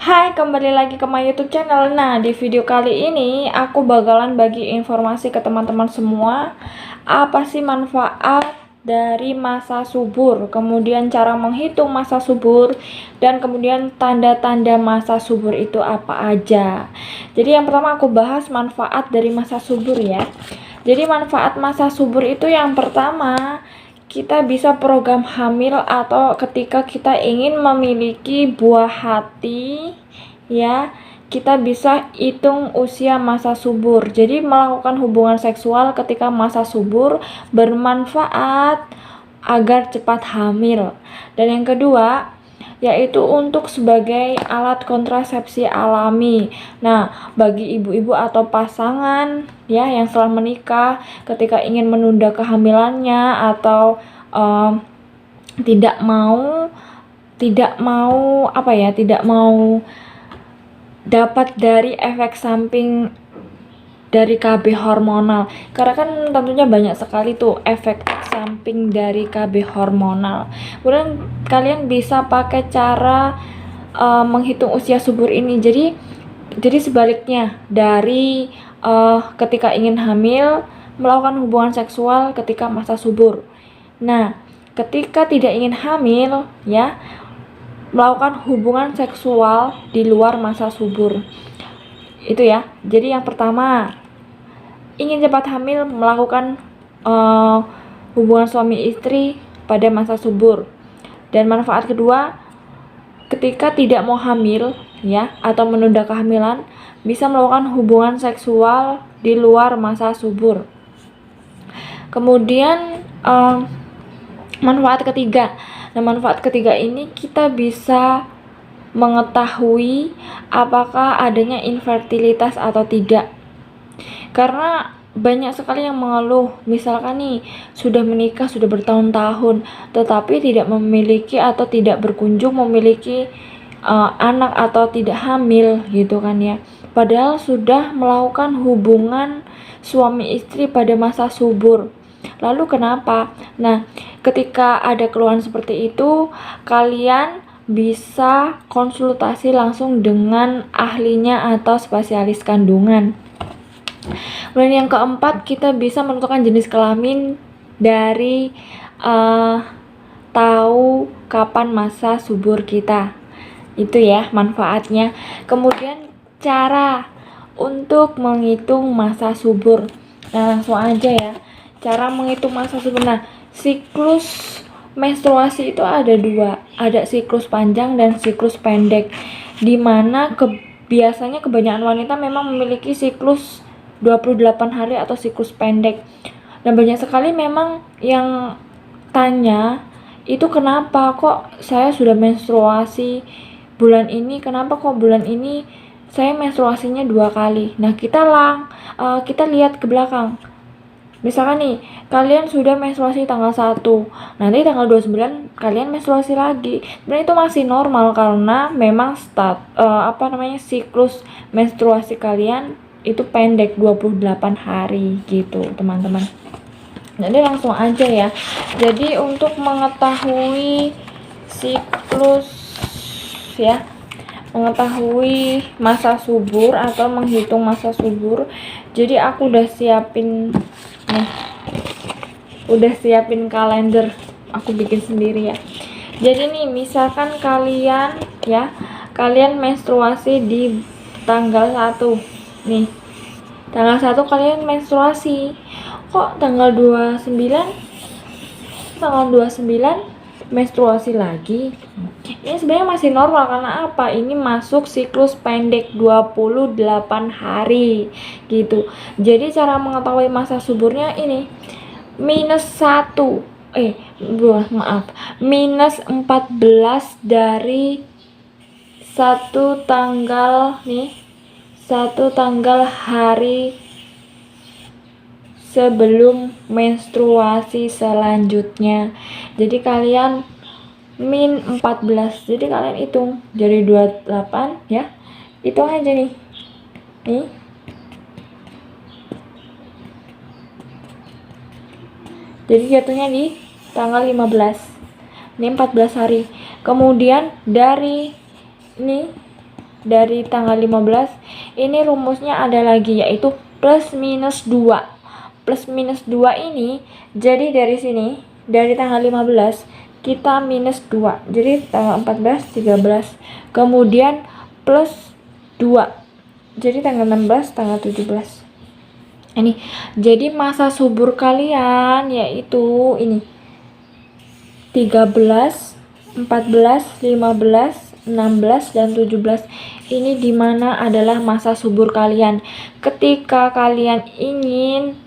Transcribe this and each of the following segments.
Hai, kembali lagi ke my YouTube channel. Nah, di video kali ini aku bakalan bagi informasi ke teman-teman semua. Apa sih manfaat dari masa subur, kemudian cara menghitung masa subur, dan kemudian tanda-tanda masa subur itu apa aja. Jadi yang pertama aku bahas manfaat dari masa subur ya. Jadi manfaat masa subur itu yang pertama, kita bisa program hamil atau ketika kita ingin memiliki buah hati ya, kita bisa hitung usia masa subur. Jadi melakukan hubungan seksual ketika masa subur bermanfaat agar cepat hamil. Dan yang kedua yaitu untuk sebagai alat kontrasepsi alami. Nah, bagi ibu-ibu atau pasangan ya yang setelah menikah ketika ingin menunda kehamilannya atau tidak mau dapat dari efek samping dari KB hormonal, karena kan tentunya banyak sekali tuh efek samping dari KB hormonal. Kemudian kalian bisa pakai cara menghitung usia subur ini. Jadi sebaliknya dari ketika ingin hamil melakukan hubungan seksual ketika masa subur. Nah, ketika tidak ingin hamil ya, melakukan hubungan seksual di luar masa subur. Itu ya. Jadi yang pertama, ingin cepat hamil melakukan hubungan suami istri pada masa subur. Dan manfaat kedua, ketika tidak mau hamil ya atau menunda kehamilan, bisa melakukan hubungan seksual di luar masa subur. Kemudian manfaat ketiga. Nah, manfaat ketiga ini kita bisa mengetahui apakah adanya infertilitas atau tidak. Karena banyak sekali yang mengeluh, misalkan nih sudah menikah sudah bertahun-tahun tetapi tidak memiliki atau tidak berkunjung memiliki anak atau tidak hamil gitu kan ya. Padahal sudah melakukan hubungan suami istri pada masa subur. Lalu kenapa? Nah, ketika ada keluhan seperti itu, kalian bisa konsultasi langsung dengan ahlinya atau spesialis kandungan. Kemudian yang keempat, kita bisa menentukan jenis kelamin dari tahu kapan masa subur kita. Itu ya manfaatnya. Kemudian cara untuk menghitung masa subur. Nah, langsung aja ya. Cara menghitung masa subur. Nah, siklus menstruasi itu ada dua, ada siklus panjang dan siklus pendek, dimana biasanya kebanyakan wanita memang memiliki siklus 28 hari atau siklus pendek. Dan banyak sekali memang yang tanya, itu kenapa kok saya sudah menstruasi bulan ini, kenapa kok bulan ini saya menstruasinya 2 kali. Nah, kita lihat ke belakang. Misalkan nih, kalian sudah menstruasi tanggal 1, nanti tanggal 29 kalian menstruasi lagi. Dan itu masih normal karena memang siklus menstruasi kalian itu pendek 28 hari gitu, teman-teman. Jadi langsung aja ya. Jadi untuk mengetahui siklus ya, mengetahui masa subur atau menghitung masa subur, jadi aku udah siapin nih, udah siapin kalender, aku bikin sendiri ya. Jadi nih, misalkan kalian menstruasi di tanggal 1 nih, tanggal 1 kalian menstruasi, kok tanggal 29 menstruasi lagi. Ini sebenarnya masih normal karena apa? Ini masuk siklus pendek 28 hari gitu. Jadi cara mengetahui masa suburnya ini minus 14 dari satu tanggal hari sebelum menstruasi selanjutnya. Jadi kalian min 14, jadi kalian hitung jadi 28 ya, hitung aja nih jadi jatuhnya di tanggal 15, ini 14 hari. Kemudian dari ini dari tanggal 15, ini rumusnya ada lagi, yaitu plus minus 2. Plus minus 2 ini, jadi dari sini, dari tanggal 15, kita minus 2. Jadi tanggal 14, 13. Kemudian plus 2. Jadi tanggal 16, tanggal 17. Ini, jadi masa subur kalian yaitu ini 13, 14, 15, 16, dan 17. Ini dimana adalah masa subur kalian. Ketika kalian ingin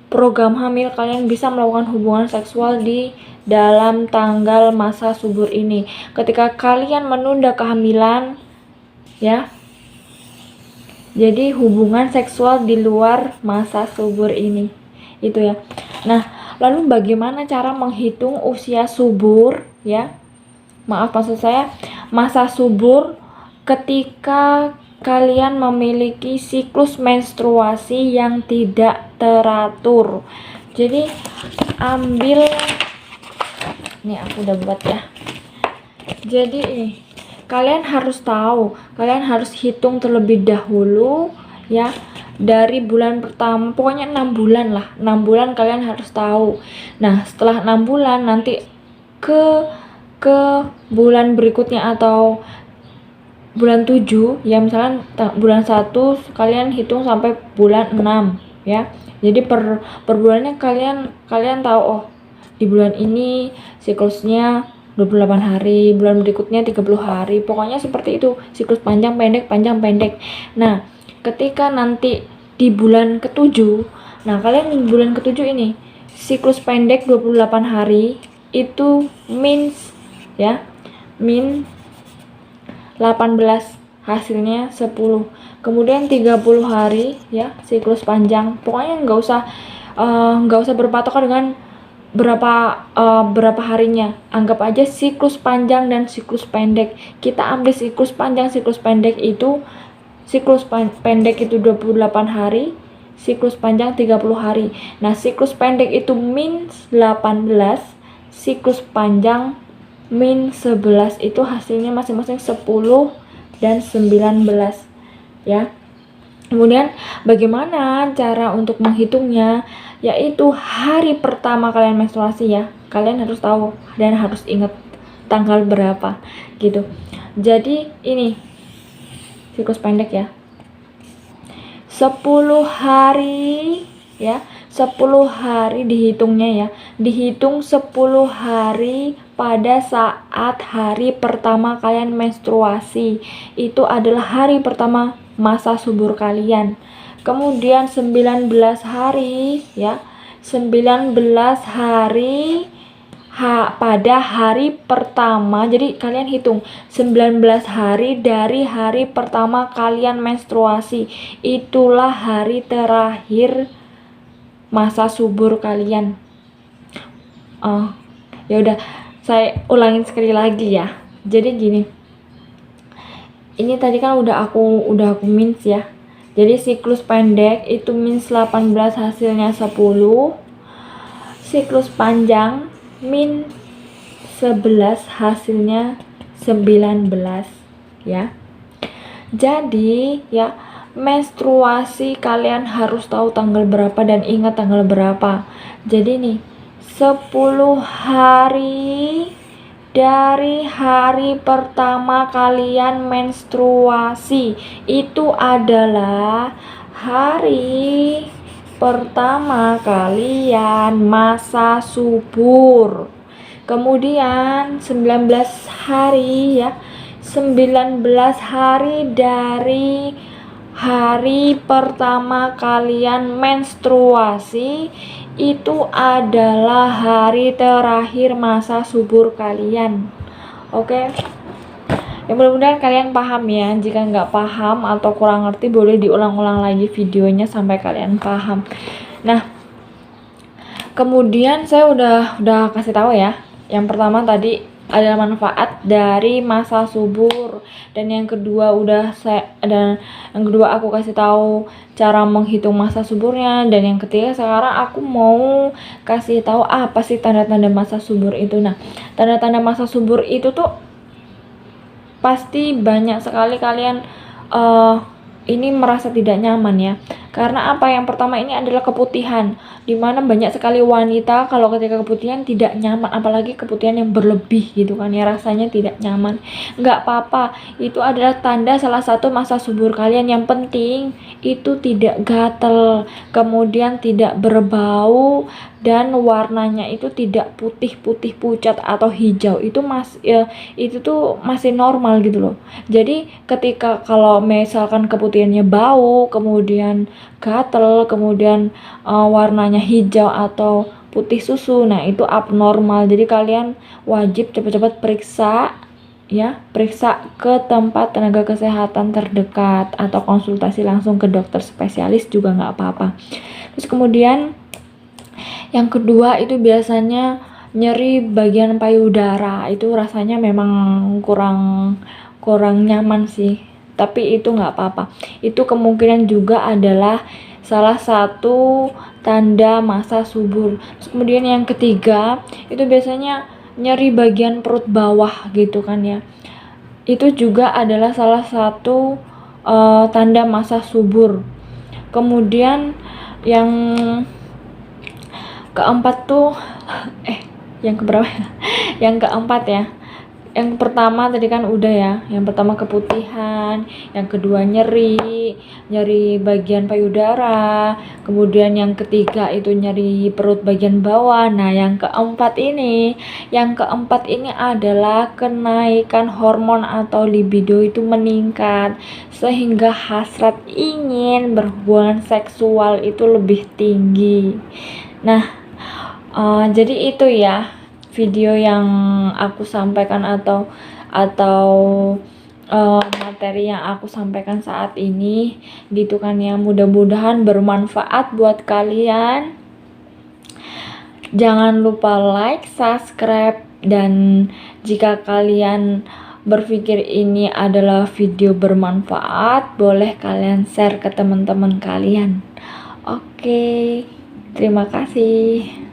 program hamil, kalian bisa melakukan hubungan seksual di dalam tanggal masa subur ini. Ketika kalian menunda kehamilan, ya, jadi hubungan seksual di luar masa subur ini, itu ya. Nah, lalu bagaimana cara menghitung usia subur, ya? Maaf, maksud saya masa subur ketika kalian memiliki siklus menstruasi yang tidak teratur. Jadi ambil, ini aku udah buat ya. Jadi ini kalian harus tahu, kalian harus hitung terlebih dahulu ya, dari bulan pertama, pokoknya 6 bulan lah, 6 bulan kalian harus tahu. Nah, setelah 6 bulan nanti ke bulan berikutnya atau bulan 7 ya, misalnya bulan 1 kalian hitung sampai bulan 6 ya. Jadi per bulannya kalian tahu, oh di bulan ini siklusnya 28 hari, bulan berikutnya 30 hari, pokoknya seperti itu, siklus panjang pendek panjang pendek. Nah, ketika nanti di bulan ke-7, nah kalian di bulan ke-7 ini siklus pendek 28 hari itu min 18, hasilnya 10. Kemudian 30 hari ya, siklus panjang. Pokoknya nggak usah berpatokan dengan berapa harinya. Anggap aja siklus panjang dan siklus pendek. Kita ambil siklus panjang, siklus pendek itu, siklus pendek itu 28 hari, siklus panjang 30 hari. Nah, siklus pendek itu min 18, siklus panjang min 11, itu hasilnya masing-masing 10 dan 19 ya. Kemudian bagaimana cara untuk menghitungnya, yaitu hari pertama kalian menstruasi ya, kalian harus tahu dan harus ingat tanggal berapa gitu. Jadi ini siklus pendek ya, 10 hari ya, 10 hari dihitungnya ya, dihitung 10 hari pada saat hari pertama kalian menstruasi. Itu adalah hari pertama masa subur kalian. Kemudian 19 hari ya, 19 hari pada hari pertama. Jadi kalian hitung 19 hari dari hari pertama kalian menstruasi. Itulah hari terakhir masa subur kalian. Ya udah, saya ulangin sekali lagi ya. Jadi gini, ini tadi kan udah aku mins ya. Jadi siklus pendek itu min 18, hasilnya 10. Siklus panjang min 11, hasilnya 19 ya. Jadi ya, menstruasi kalian harus tahu tanggal berapa dan ingat tanggal berapa. Jadi nih, 10 hari dari hari pertama kalian menstruasi itu adalah hari pertama kalian masa subur. Kemudian 19 hari ya, 19 hari dari hari pertama kalian menstruasi itu adalah hari terakhir masa subur kalian. Oke, ya mudah-mudahan kalian paham ya. Jika nggak paham atau kurang ngerti, boleh diulang-ulang lagi videonya sampai kalian paham. Nah, kemudian saya udah kasih tahu ya. Yang pertama tadi adalah manfaat dari masa subur, dan yang kedua aku kasih tahu cara menghitung masa suburnya, dan yang ketiga sekarang aku mau kasih tahu apa sih tanda-tanda masa subur itu. Nah, tanda-tanda masa subur itu tuh pasti banyak sekali kalian ini merasa tidak nyaman ya. Karena apa? Yang pertama ini adalah keputihan, dimana banyak sekali wanita kalau ketika keputihan tidak nyaman, apalagi keputihan yang berlebih gitu kan ya, rasanya tidak nyaman. Nggak apa-apa, itu adalah tanda salah satu masa subur kalian. Yang penting itu tidak gatel, kemudian tidak berbau, dan warnanya itu tidak putih-putih pucat atau hijau. Itu tuh masih normal gitu loh. Jadi ketika kalau misalkan keputihannya bau, kemudian gatel, kemudian warnanya hijau atau putih susu, nah itu abnormal. Jadi kalian wajib cepat-cepat periksa ya, periksa ke tempat tenaga kesehatan terdekat atau konsultasi langsung ke dokter spesialis juga nggak apa-apa. Terus kemudian yang kedua itu biasanya nyeri bagian payudara, itu rasanya memang kurang nyaman sih, tapi itu nggak apa-apa. Itu kemungkinan juga adalah salah satu tanda masa subur. Terus kemudian yang ketiga itu biasanya nyeri bagian perut bawah gitu kan ya, itu juga adalah salah satu tanda masa subur. Kemudian yang keempat tuh yang keberapa ya? Yang keempat ya, yang pertama tadi kan udah ya, yang pertama keputihan, yang kedua nyeri bagian payudara, kemudian yang ketiga itu nyeri perut bagian bawah. Nah yang keempat ini adalah kenaikan hormon atau libido itu meningkat, sehingga hasrat ingin berhubungan seksual itu lebih tinggi. Nah jadi itu ya video yang aku sampaikan atau materi yang aku sampaikan saat ini gitu kan ya, mudah-mudahan bermanfaat buat kalian. Jangan lupa like, subscribe, dan jika kalian berpikir ini adalah video bermanfaat, boleh kalian share ke teman-teman kalian. Oke, terima kasih.